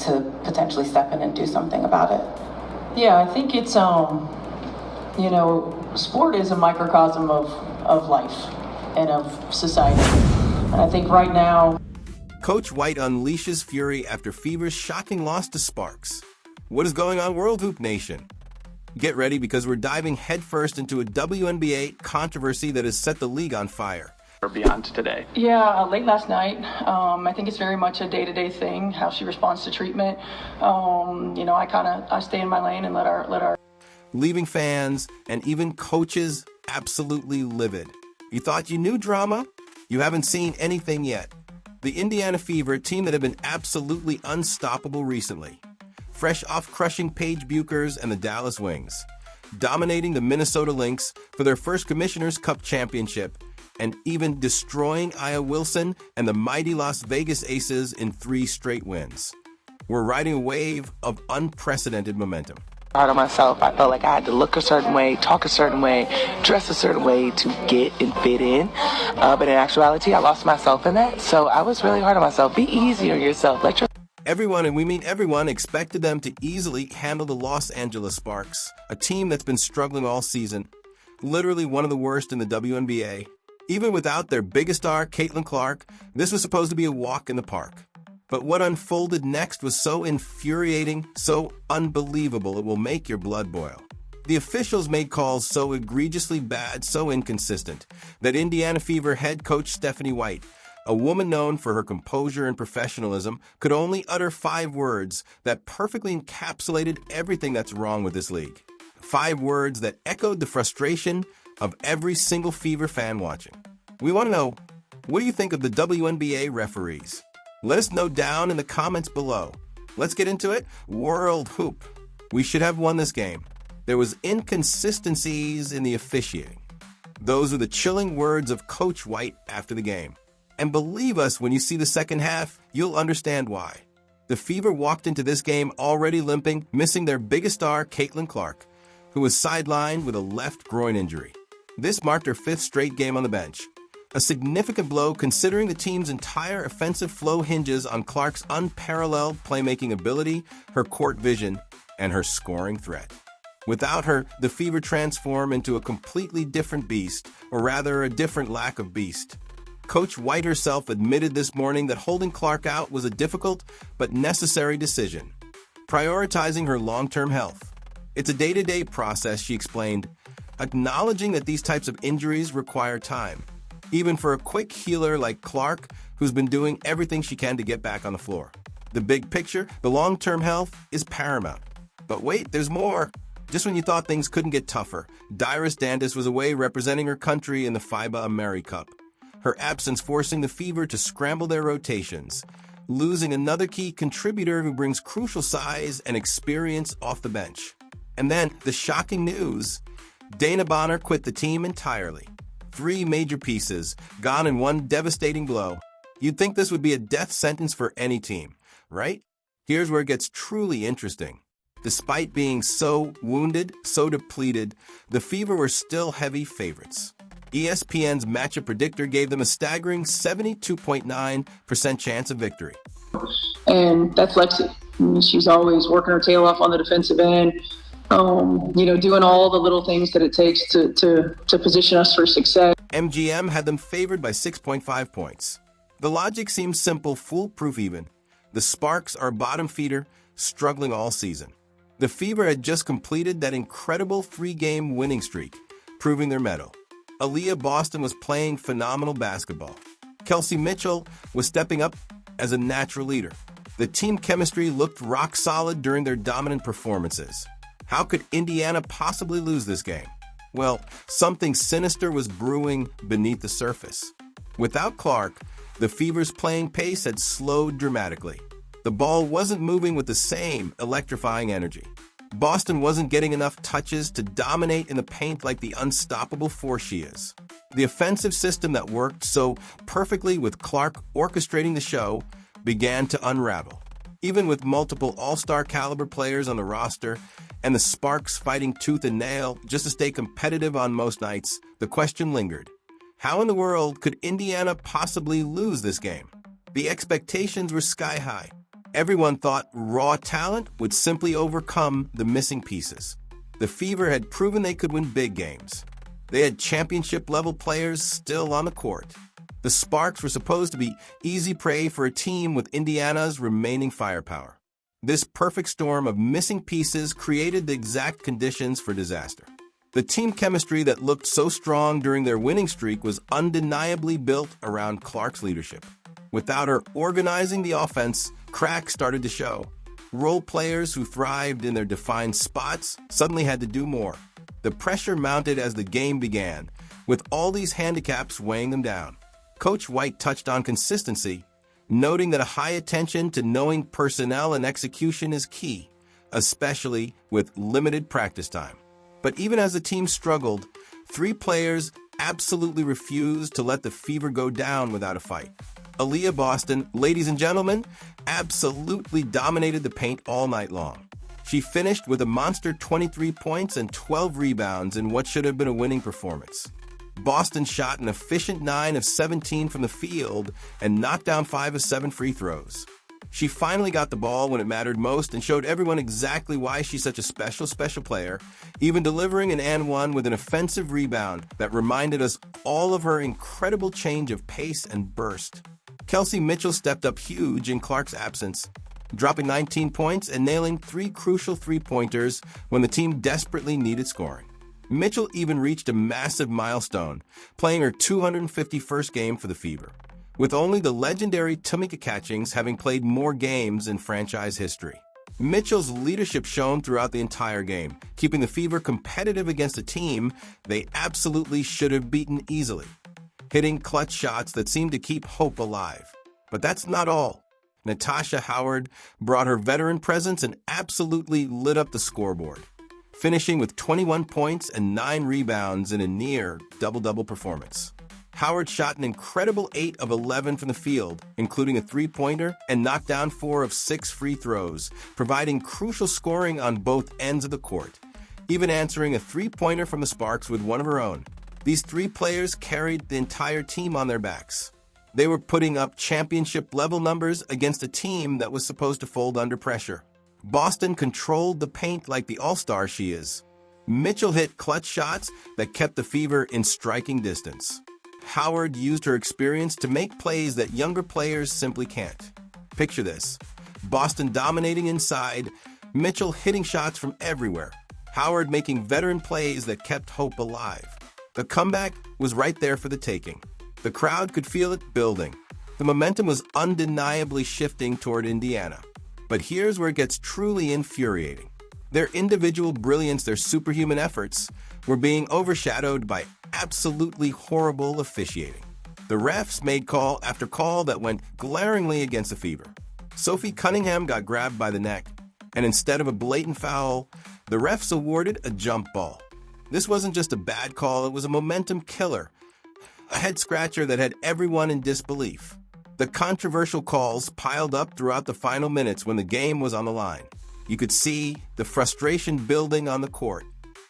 to potentially step in and do something about it? Yeah, I think it's, you know, sport is a microcosm of life and of society. And I think right now, Coach White unleashes fury after Fever's shocking loss to Sparks. What is going on, World Hoop Nation? Get ready because we're diving headfirst into a WNBA controversy that has set the league on fire. Or beyond today. Yeah, late last night. I think it's very much a day-to-day thing, how she responds to treatment. You know, I stay in my lane and let our Leaving fans and even coaches absolutely livid. You thought you knew drama? You haven't seen anything yet. The Indiana Fever, a team that have been absolutely unstoppable recently, fresh off crushing Paige Buchers and the Dallas Wings, dominating the Minnesota Lynx for their first Commissioner's Cup championship, and even destroying Aya Wilson and the mighty Las Vegas Aces in 3 straight wins. We're riding a wave of unprecedented momentum. Hard on myself. I felt like I had to look a certain way, talk a certain way, dress a certain way to get and fit in. But in actuality, I lost myself in that. So I was really hard on myself. Be easy on yourself. Everyone, and we mean everyone, expected them to easily handle the Los Angeles Sparks, a team that's been struggling all season, literally one of the worst in the WNBA. Even without their biggest star, Caitlin Clark, this was supposed to be a walk in the park. But what unfolded next was so infuriating, so unbelievable, it will make your blood boil. The officials made calls so egregiously bad, so inconsistent, that Indiana Fever head coach Stephanie White, a woman known for her composure and professionalism, could only utter 5 words that perfectly encapsulated everything that's wrong with this league. 5 words that echoed the frustration of every single Fever fan watching. We want to know, what do you think of the WNBA referees? Let us know down in the comments below. Let's get into it. World Hoop. We should have won this game. There was inconsistencies in the officiating. Those are the chilling words of Coach White after the game. And believe us, when you see the second half, you'll understand why. The Fever walked into this game already limping, missing their biggest star, Caitlin Clark, who was sidelined with a left groin injury. This marked her 5th straight game on the bench. A significant blow considering the team's entire offensive flow hinges on Clark's unparalleled playmaking ability, her court vision, and her scoring threat. Without her, the Fever transform into a completely different beast, or rather a different lack of beast. Coach White herself admitted this morning that holding Clark out was a difficult but necessary decision, prioritizing her long-term health. It's a day-to-day process, she explained, acknowledging that these types of injuries require time. Even for a quick healer like Clark, who's been doing everything she can to get back on the floor. The big picture, the long-term health, is paramount. But wait, there's more. Just when you thought things couldn't get tougher, Dyrus Dandis was away representing her country in the FIBA AmeriCup. Her absence forcing the Fever to scramble their rotations, losing another key contributor who brings crucial size and experience off the bench. And then, the shocking news, Dana Bonner quit the team entirely. 3 major pieces, gone in one devastating blow. You'd think this would be a death sentence for any team, right? Here's where it gets truly interesting. Despite being so wounded, so depleted, the Fever were still heavy favorites. ESPN's matchup predictor gave them a staggering 72.9% chance of victory. and that's Lexi. I mean, she's always working her tail off on the defensive end. You know, doing all the little things that it takes to position us for success. MGM had them favored by 6.5 points. The logic seems simple, foolproof even. The Sparks are bottom feeder, struggling all season. The Fever had just completed that incredible 3-game winning streak, proving their mettle. Aaliyah Boston was playing phenomenal basketball. Kelsey Mitchell was stepping up as a natural leader. The team chemistry looked rock solid during their dominant performances. How could Indiana possibly lose this game? Well, something sinister was brewing beneath the surface. Without Clark, the Fever's playing pace had slowed dramatically. The ball wasn't moving with the same electrifying energy. Boston wasn't getting enough touches to dominate in the paint like the unstoppable force she is. The offensive system that worked so perfectly with Clark orchestrating the show began to unravel. Even with multiple all-star caliber players on the roster and the Sparks fighting tooth and nail just to stay competitive on most nights, the question lingered. How in the world could Indiana possibly lose this game? The expectations were sky high. Everyone thought raw talent would simply overcome the missing pieces. The Fever had proven they could win big games. They had championship-level players still on the court. The Sparks were supposed to be easy prey for a team with Indiana's remaining firepower. This perfect storm of missing pieces created the exact conditions for disaster. The team chemistry that looked so strong during their winning streak was undeniably built around Clark's leadership. Without her organizing the offense, cracks started to show. Role players who thrived in their defined spots suddenly had to do more. The pressure mounted as the game began, with all these handicaps weighing them down. Coach White touched on consistency, noting that a high attention to knowing personnel and execution is key, especially with limited practice time. But even as the team struggled, 3 players absolutely refused to let the Fever go down without a fight. Aaliyah Boston, ladies and gentlemen, absolutely dominated the paint all night long. She finished with a monster 23 points and 12 rebounds in what should have been a winning performance. Boston shot an efficient 9 of 17 from the field and knocked down 5 of 7 free throws. She finally got the ball when it mattered most and showed everyone exactly why she's such a special player, even delivering an and one with an offensive rebound that reminded us all of her incredible change of pace and burst. Kelsey Mitchell stepped up huge in Clark's absence, dropping 19 points and nailing 3 crucial three-pointers when the team desperately needed scoring. Mitchell even reached a massive milestone, playing her 251st game for the Fever, with only the legendary Tamika Catchings having played more games in franchise history. Mitchell's leadership shone throughout the entire game, keeping the Fever competitive against a team they absolutely should have beaten easily, hitting clutch shots that seemed to keep hope alive. But that's not all. Natasha Howard brought her veteran presence and absolutely lit up the scoreboard, finishing with 21 points and 9 rebounds in a near double-double performance. Howard shot an incredible 8 of 11 from the field, including a three-pointer, and knocked down 4 of 6 free throws, providing crucial scoring on both ends of the court, even answering a three-pointer from the Sparks with one of her own. These 3 players carried the entire team on their backs. They were putting up championship-level numbers against a team that was supposed to fold under pressure. Boston controlled the paint like the all-star she is. Mitchell hit clutch shots that kept the Fever in striking distance. Howard used her experience to make plays that younger players simply can't. Picture this: Boston dominating inside, Mitchell hitting shots from everywhere, Howard making veteran plays that kept hope alive. The comeback was right there for the taking. The crowd could feel it building. The momentum was undeniably shifting toward Indiana. But here's where it gets truly infuriating. Their individual brilliance, their superhuman efforts, were being overshadowed by absolutely horrible officiating. The refs made call after call that went glaringly against the Fever. Sophie Cunningham got grabbed by the neck, and instead of a blatant foul, the refs awarded a jump ball. This wasn't just a bad call, it was a momentum killer, a head-scratcher that had everyone in disbelief. The controversial calls piled up throughout the final minutes when the game was on the line. You could see the frustration building on the court.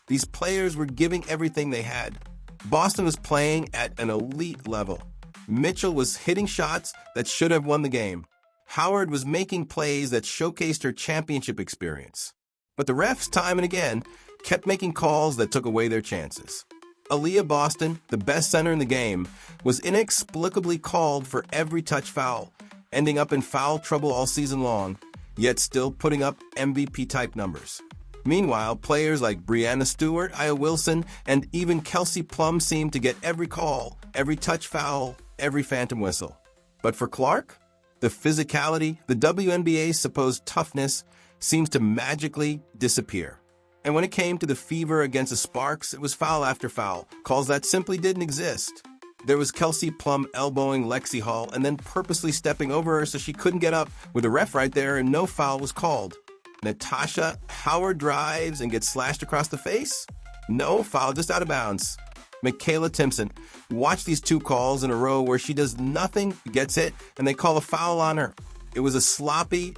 These players were giving everything they had. Boston was playing at an elite level. Mitchell was hitting shots that should have won the game. Howard was making plays that showcased her championship experience. But the refs, time and again, kept making calls that took away their chances. Aaliyah Boston, the best center in the game, was inexplicably called for every touch foul, ending up in foul trouble all season long, yet still putting up MVP-type numbers. Meanwhile, players like Breanna Stewart, Aya Wilson, and even Kelsey Plum seemed to get every call, every touch foul, every phantom whistle. But for Clark, the physicality, the WNBA's supposed toughness, seems to magically disappear. And when it came to the Fever against the Sparks, it was foul after foul, calls that simply didn't exist. There was Kelsey Plum elbowing Lexi Hall and then purposely stepping over her so she couldn't get up with a ref right there, and no foul was called. Natasha Howard drives and gets slashed across the face? No foul, just out of bounds. Michaela Timpson, watch these 2 calls in a row where she does nothing, gets hit, and they call a foul on her. It was a sloppy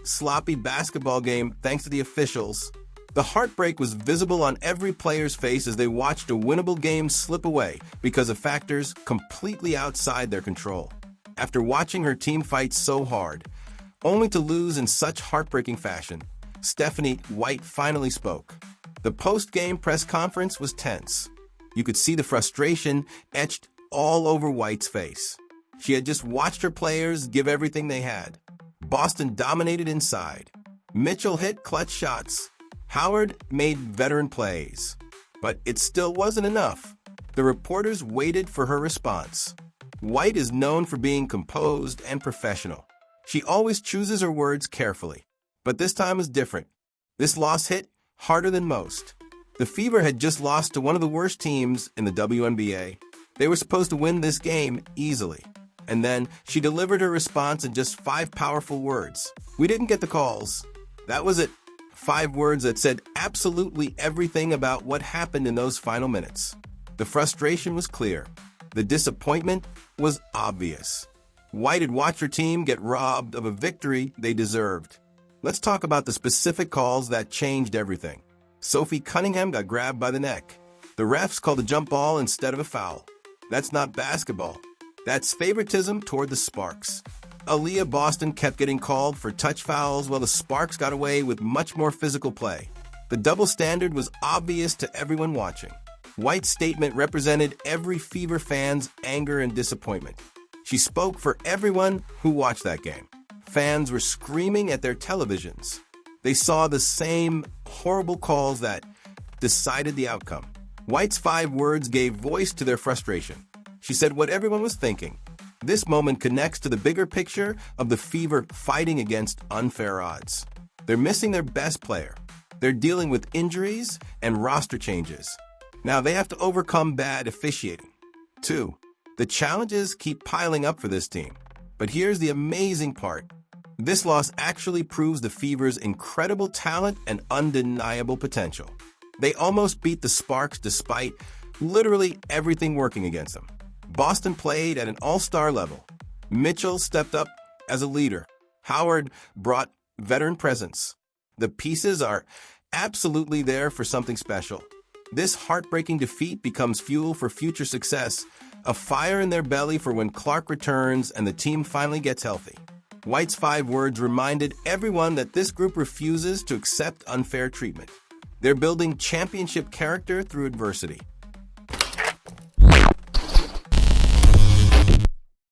basketball game thanks to the officials. The heartbreak was visible on every player's face as they watched a winnable game slip away because of factors completely outside their control. After watching her team fight so hard, only to lose in such heartbreaking fashion. Stephanie White finally spoke. The post-game press conference was tense. You could see the frustration etched all over White's face. She had just watched her players give everything they had. Boston dominated inside. Mitchell hit clutch shots. Howard made veteran plays. But it still wasn't enough. The reporters waited for her response. White is known for being composed and professional. She always chooses her words carefully. But this time was different. This loss hit harder than most. The Fever had just lost to one of the worst teams in the WNBA. They were supposed to win this game easily. And then she delivered her response in just 5 powerful words. We didn't get the calls. That was it. 5 words that said absolutely everything about what happened in those final minutes. The frustration was clear. The disappointment was obvious. White had watched her team get robbed of a victory they deserved. Let's talk about the specific calls that changed everything. Sophie Cunningham got grabbed by the neck. The refs called a jump ball instead of a foul. That's not basketball. That's favoritism toward the Sparks. Aaliyah Boston kept getting called for touch fouls while the Sparks got away with much more physical play. The double standard was obvious to everyone watching. White's statement represented every Fever fan's anger and disappointment. She spoke for everyone who watched that game. Fans were screaming at their televisions. They saw the same horrible calls that decided the outcome. White's 5 words gave voice to their frustration. She said what everyone was thinking. This moment connects to the bigger picture of the Fever fighting against unfair odds. They're missing their best player. They're dealing with injuries and roster changes. Now they have to overcome bad officiating. 2. The challenges keep piling up for this team. But here's the amazing part. This loss actually proves the Fever's incredible talent and undeniable potential. They almost beat the Sparks despite literally everything working against them. Boston played at an all-star level. Mitchell stepped up as a leader. Howard brought veteran presence. The pieces are absolutely there for something special. This heartbreaking defeat becomes fuel for future success, a fire in their belly for when Clark returns and the team finally gets healthy. White's 5 words reminded everyone that this group refuses to accept unfair treatment. They're building championship character through adversity.